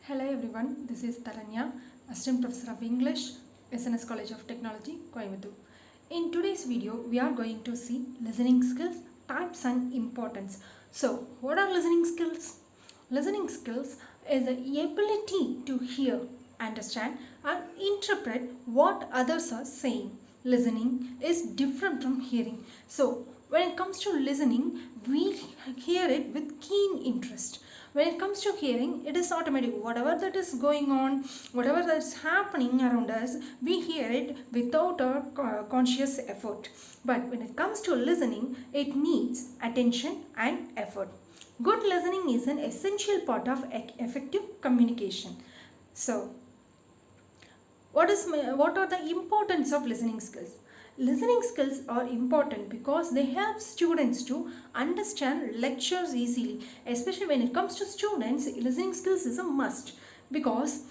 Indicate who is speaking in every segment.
Speaker 1: Hello everyone, this is Taranya, Assistant Professor of English, SNS College of Technology, Coimbatore. In today's video, we are going to see listening skills, types and importance. So, what are listening skills? Listening skills is the ability to hear, understand and interpret what others are saying. Listening is different from hearing. So, when it comes to listening, we hear it with keen interest. When it comes to hearing, it is automatic. Whatever that is going on, whatever that is happening around us, we hear it without our conscious effort. But when it comes to listening, it needs attention and effort. Good listening is an essential part of effective communication. So, what are the importance of listening skills? Listening skills are important because they help students to understand lectures easily. Especially when it comes to students, listening skills is a must because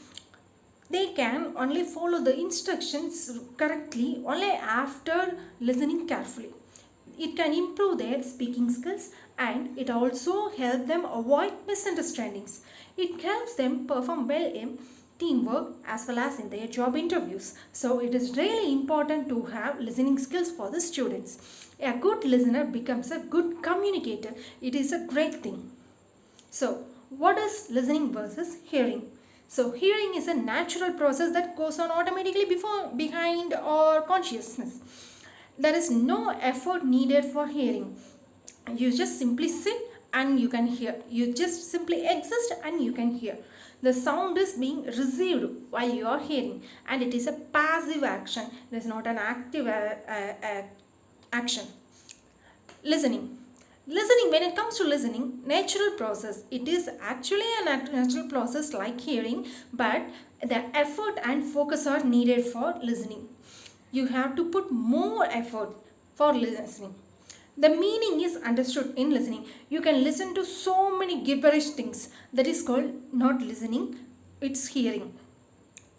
Speaker 1: they can only follow the instructions correctly only after listening carefully. It can improve their speaking skills and it also helps them avoid misunderstandings. It helps them perform well in teamwork as well as in their job interviews. So it is really important to have listening skills for the students. A good listener becomes a good communicator. It is a great thing. So what is listening versus hearing? So hearing is a natural process that goes on automatically behind our consciousness. There is no effort needed for hearing. You just simply sit and you can hear. You just simply exist and you can hear. The sound is being received while you are hearing and it is a passive action. It is not an active action. Listening. Listening, when it comes to listening, natural process. It is actually a natural process like hearing, but the effort and focus are needed for listening. You have to put more effort for listening. The meaning is understood in listening. You can listen to so many gibberish things. That is called not listening, it's hearing.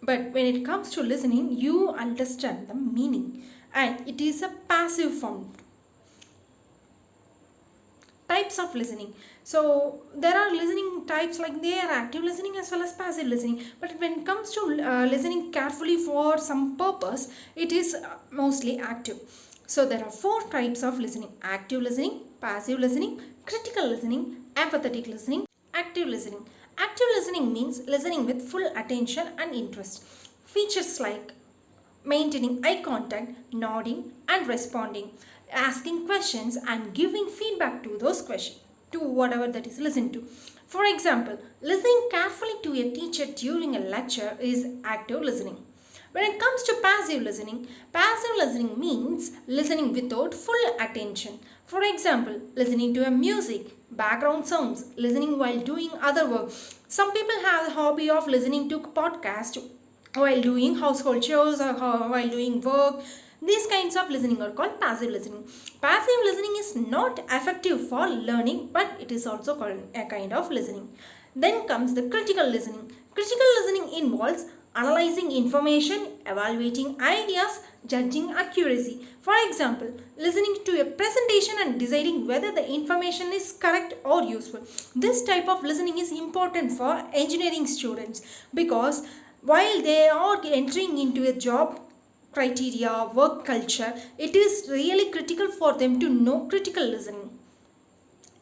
Speaker 1: But when it comes to listening, you understand the meaning and it is a passive form. Types of listening. So there are listening types like they are active listening as well as passive listening. But when it comes to listening carefully for some purpose, it is mostly active. So there are four types of listening: active listening, passive listening, critical listening, empathetic listening, active listening. Active listening means listening with full attention and interest. Features like maintaining eye contact, nodding and responding, asking questions and giving feedback to those questions, to whatever that is listened to. For example, listening carefully to a teacher during a lecture is active listening. When it comes to passive listening means listening without full attention. For example, listening to a music, background sounds, listening while doing other work. Some people have the hobby of listening to podcasts while doing household chores or while doing work. These kinds of listening are called passive listening. Passive listening is not effective for learning, but it is also called a kind of listening. Then comes the critical listening. Critical listening involves analyzing information, evaluating ideas, judging accuracy. For example, listening to a presentation and deciding whether the information is correct or useful. This type of listening is important for engineering students because while they are entering into a job criteria, work culture, it is really critical for them to know critical listening.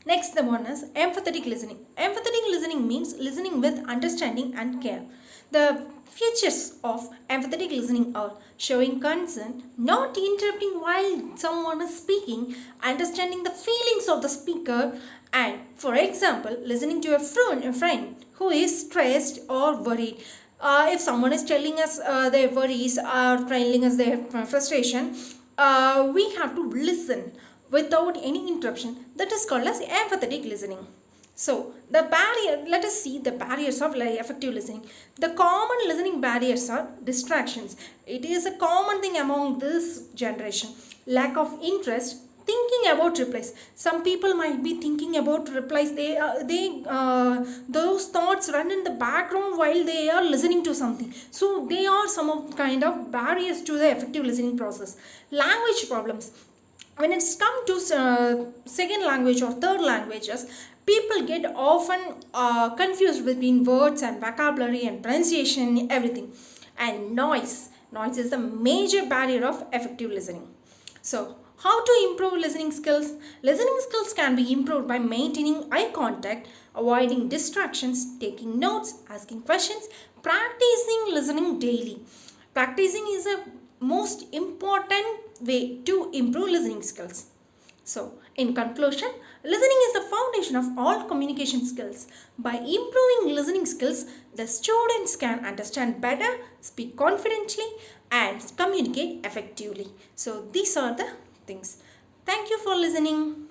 Speaker 1: Next, the one is empathetic listening. Empathetic listening means listening with understanding and care. The features of empathetic listening are showing concern, not interrupting while someone is speaking, understanding the feelings of the speaker, and for example, listening to a friend who is stressed or worried. If someone is telling us their worries or telling us their frustration, we have to listen without any interruption. That is called as empathetic listening. So let us see the barriers of effective listening. The common listening barriers are distractions. It is a common thing among this generation. Lack of interest, thinking about replies. Some people might be thinking about replies. Those thoughts run in the background while they are listening to something. So they are some of kind of barriers to the effective listening process. Language problems. when it's come to second language or third languages, people get often confused between words and vocabulary and pronunciation, everything. And noise is the major barrier of effective listening. So how to improve listening skills? Listening skills can be improved by maintaining eye contact, avoiding distractions, taking notes, asking questions, practicing listening daily. Practicing is a most important way to improve listening skills. So, in conclusion, listening is the foundation of all communication skills. By improving listening skills, the students can understand better, speak confidently, and communicate effectively. So, these are the things. Thank you for listening.